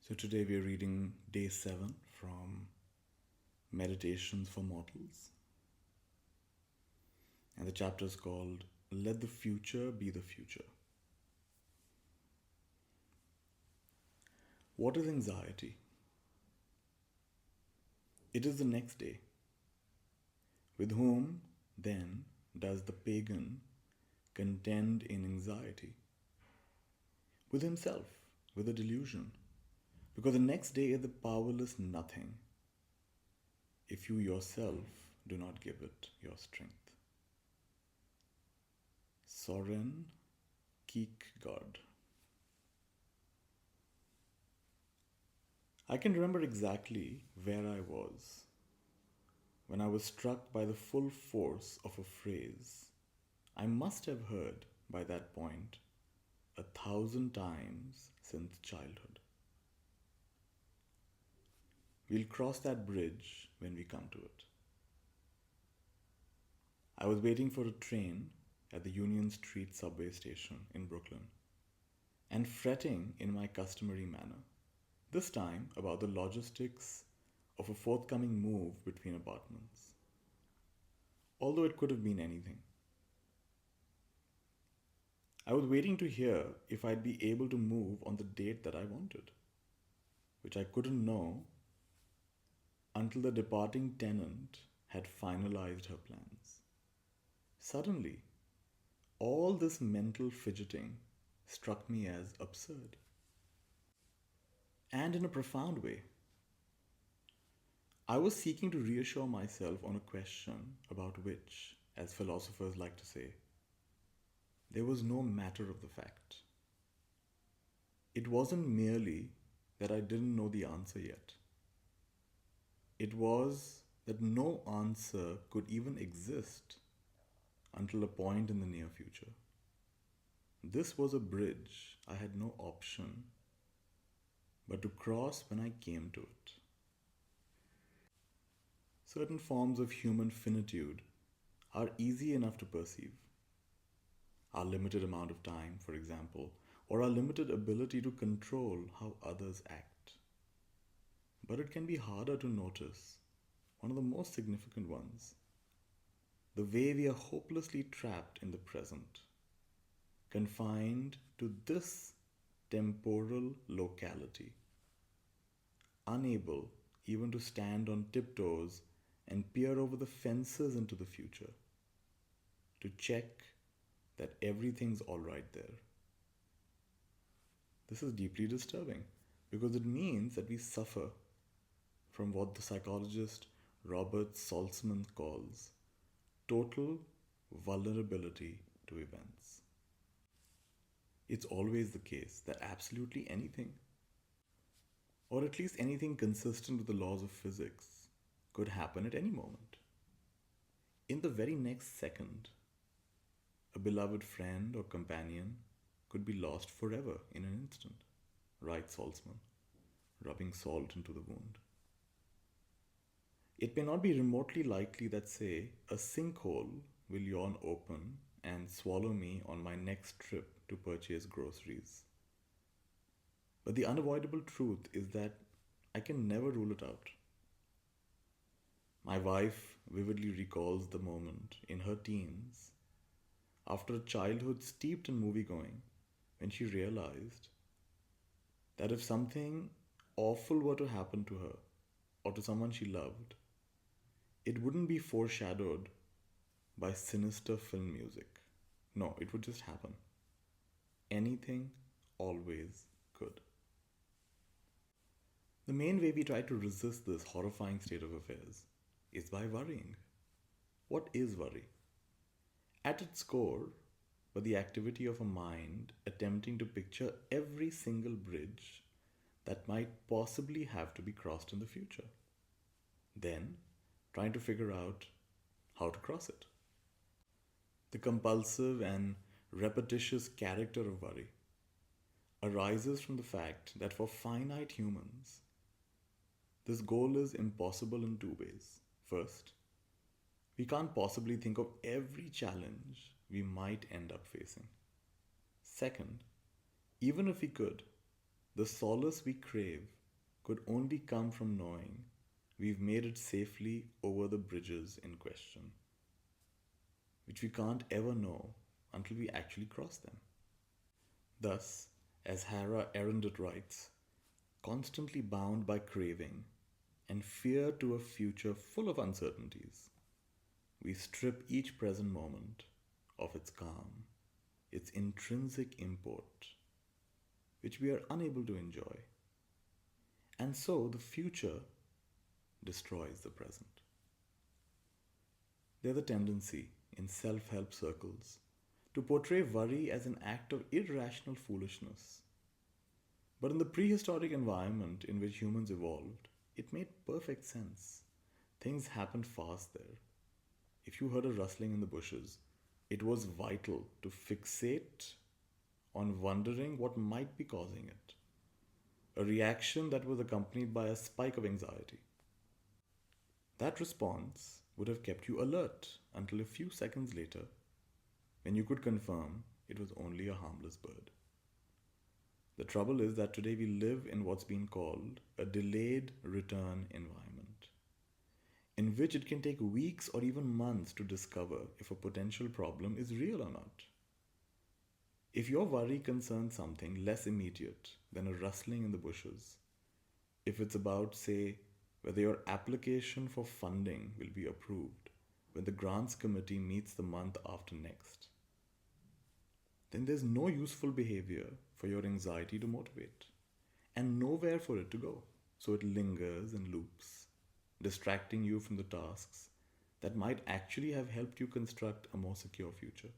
So today we are reading day 7 from Meditations for Mortals. And the chapter is called Let the Future Be the Future. What is anxiety? It is the next day. With whom, then, does the pagan contend in anxiety? With himself, with a delusion. Because the next day is the powerless nothing if you yourself do not give it your strength. Soren Kierkegaard. I can remember exactly where I was when I was struck by the full force of a phrase I must have heard by that point 1,000 times since childhood. We'll cross that bridge when we come to it. I was waiting for a train at the Union Street subway station in Brooklyn and fretting in my customary manner, this time about the logistics of a forthcoming move between apartments, although it could have been anything. I was waiting to hear if I'd be able to move on the date that I wanted, which I couldn't know until the departing tenant had finalized her plans. Suddenly, all this mental fidgeting struck me as absurd. And in a profound way, I was seeking to reassure myself on a question about which, as philosophers like to say, there was no matter of the fact. It wasn't merely that I didn't know the answer yet. It was that no answer could even exist until a point in the near future. This was a bridge I had no option but to cross when I came to it. Certain forms of human finitude are easy enough to perceive. Our limited amount of time, for example, or our limited ability to control how others act. But it can be harder to notice one of the most significant ones: the way we are hopelessly trapped in the present, confined to this temporal locality, unable even to stand on tiptoes and peer over the fences into the future to check that everything's all right there. This is deeply disturbing because it means that we suffer from what the psychologist Robert Saltzman calls total vulnerability to events. It's always the case that absolutely anything, or at least anything consistent with the laws of physics, could happen at any moment. In the very next second, a beloved friend or companion could be lost forever in an instant, writes Saltzman, rubbing salt into the wound. It may not be remotely likely that, say, a sinkhole will yawn open and swallow me on my next trip to purchase groceries. But the unavoidable truth is that I can never rule it out. My wife vividly recalls the moment in her teens, after a childhood steeped in movie-going, when she realized that if something awful were to happen to her or to someone she loved, it wouldn't be foreshadowed by sinister film music. No, it would just happen. Anything always could. The main way we try to resist this horrifying state of affairs is by worrying. What is worry? At its core, but the activity of a mind attempting to picture every single bridge that might possibly have to be crossed in the future. Then, trying to figure out how to cross it. The compulsive and repetitious character of worry arises from the fact that for finite humans, this goal is impossible in two ways. First, we can't possibly think of every challenge we might end up facing. Second, even if we could, the solace we crave could only come from knowing we've made it safely over the bridges in question, which we can't ever know until we actually cross them. Thus, as Hannah Arendt writes, constantly bound by craving and fear to a future full of uncertainties, we strip each present moment of its calm, its intrinsic import, which we are unable to enjoy. And so the future destroys the present. There's a tendency in self help circles to portray worry as an act of irrational foolishness. But in the prehistoric environment in which humans evolved, it made perfect sense. Things happened fast there. If you heard a rustling in the bushes, it was vital to fixate on wondering what might be causing it. A reaction that was accompanied by a spike of anxiety. That response would have kept you alert until a few seconds later, when you could confirm it was only a harmless bird. The trouble is that today we live in what's been called a delayed return environment, in which it can take weeks or even months to discover if a potential problem is real or not. If your worry concerns something less immediate than a rustling in the bushes, if it's about, say, whether your application for funding will be approved when the grants committee meets the month after next, then there's no useful behavior for your anxiety to motivate, and nowhere for it to go. So it lingers and loops, distracting you from the tasks that might actually have helped you construct a more secure future.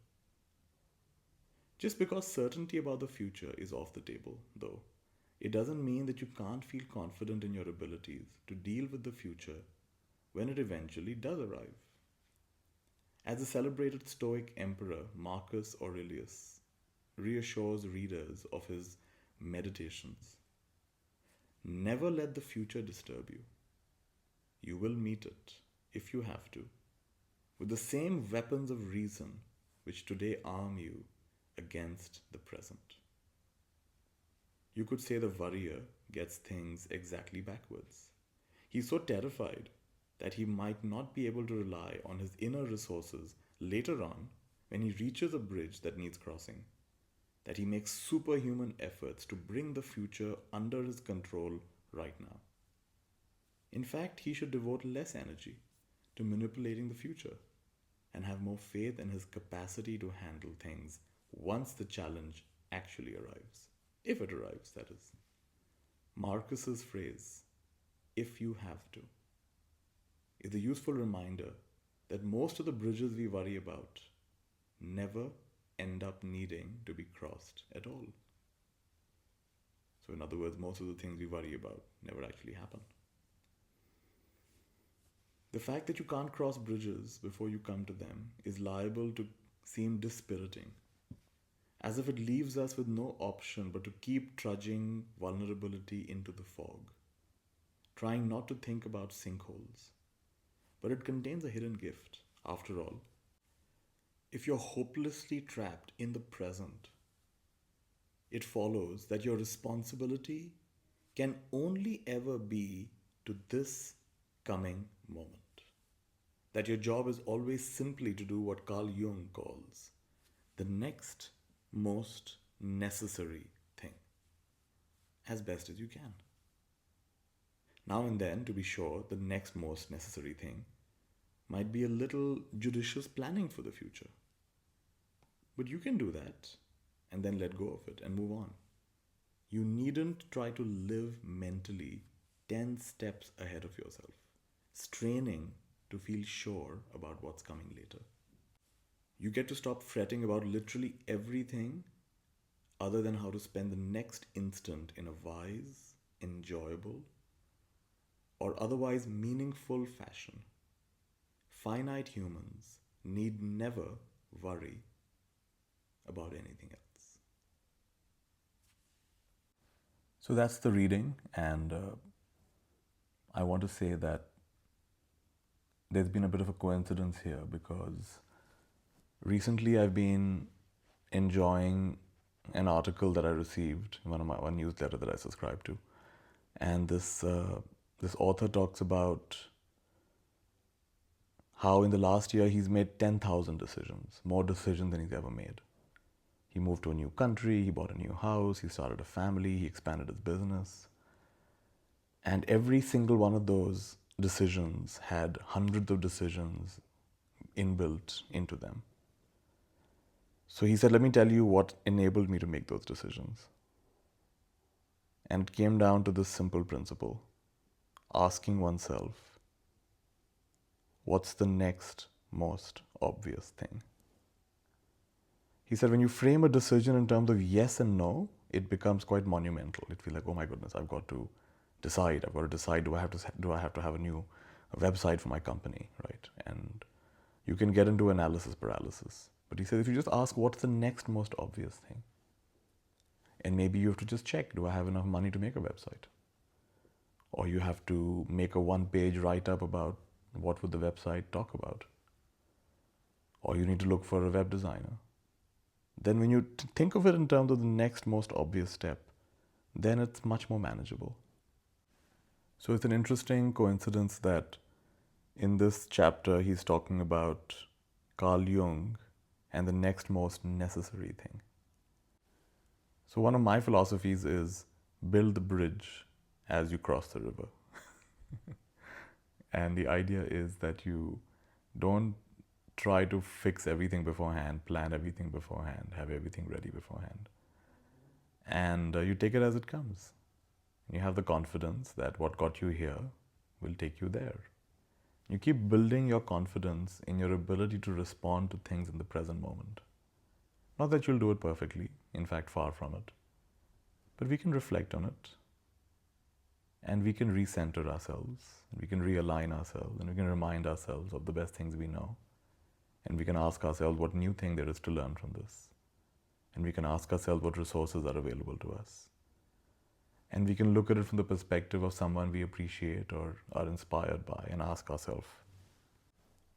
Just because certainty about the future is off the table, though, it doesn't mean that you can't feel confident in your abilities to deal with the future when it eventually does arrive. As the celebrated Stoic emperor Marcus Aurelius reassures readers of his meditations, never let the future disturb you. You will meet it, if you have to, with the same weapons of reason which today arm you against the present. You could say the worrier gets things exactly backwards. He's so terrified that he might not be able to rely on his inner resources later on when he reaches a bridge that needs crossing, that he makes superhuman efforts to bring the future under his control right now. In fact, he should devote less energy to manipulating the future and have more faith in his capacity to handle things once the challenge actually arrives. If it arrives, that is. Marcus's phrase, "if you have to," is a useful reminder that most of the bridges we worry about never end up needing to be crossed at all. So in other words, most of the things we worry about never actually happen. The fact that you can't cross bridges before you come to them is liable to seem dispiriting, as if it leaves us with no option but to keep trudging vulnerability into the fog, trying not to think about sinkholes. But it contains a hidden gift, after all. If you're hopelessly trapped in the present, it follows that your responsibility can only ever be to this coming moment. That your job is always simply to do what Carl Jung calls the next most necessary thing, as best as you can. Now and then, to be sure, the next most necessary thing might be a little judicious planning for the future. But you can do that and then let go of it and move on. You needn't try to live mentally 10 steps ahead of yourself, straining to feel sure about what's coming later. You get to stop fretting about literally everything other than how to spend the next instant in a wise, enjoyable, or otherwise meaningful fashion. Finite humans need never worry about anything else. So that's the reading, and I want to say that there's been a bit of a coincidence here because recently I've been enjoying an article that I received in one newsletter that I subscribe to, And this author talks about how in the last year he's made 10,000 decisions, more decisions than he's ever made. He moved to a new country, he bought a new house, he started a family, he expanded his business. And every single one of those decisions had hundreds of decisions inbuilt into them. So he said, let me tell you what enabled me to make those decisions. And it came down to this simple principle: asking oneself, what's the next most obvious thing? He said, when you frame a decision in terms of yes and no, it becomes quite monumental. It feels like, oh my goodness, I've got to decide. Do I have to have a website for my company, right? And you can get into analysis paralysis. But he said, if you just ask, what's the next most obvious thing? And maybe you have to just check, do I have enough money to make a website? Or you have to make a one-page write-up about what would the website talk about? Or you need to look for a web designer. Then when you think of it in terms of the next most obvious step, then it's much more manageable. So it's an interesting coincidence that in this chapter he's talking about Carl Jung and the next most necessary thing. So one of my philosophies is build the bridge as you cross the river. And the idea is that you don't try to fix everything beforehand, plan everything beforehand, have everything ready beforehand. And you take it as it comes. You have the confidence that what got you here will take you there. You keep building your confidence in your ability to respond to things in the present moment. Not that you'll do it perfectly, in fact, far from it. But we can reflect on it, and we can recenter ourselves, and we can realign ourselves, and we can remind ourselves of the best things we know. And we can ask ourselves what new thing there is to learn from this. And we can ask ourselves what resources are available to us. And we can look at it from the perspective of someone we appreciate or are inspired by and ask ourselves,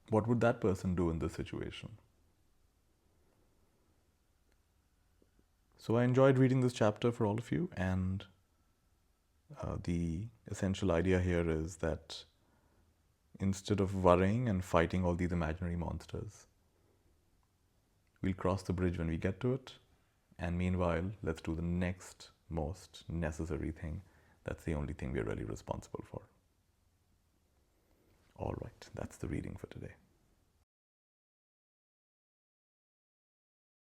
what would that person do in this situation? So I enjoyed reading this chapter for all of you, and the essential idea here is that instead of worrying and fighting all these imaginary monsters, we'll cross the bridge when we get to it, and meanwhile, let's do the next most necessary thing. That's the only thing we're really responsible for. All right, that's the reading for today.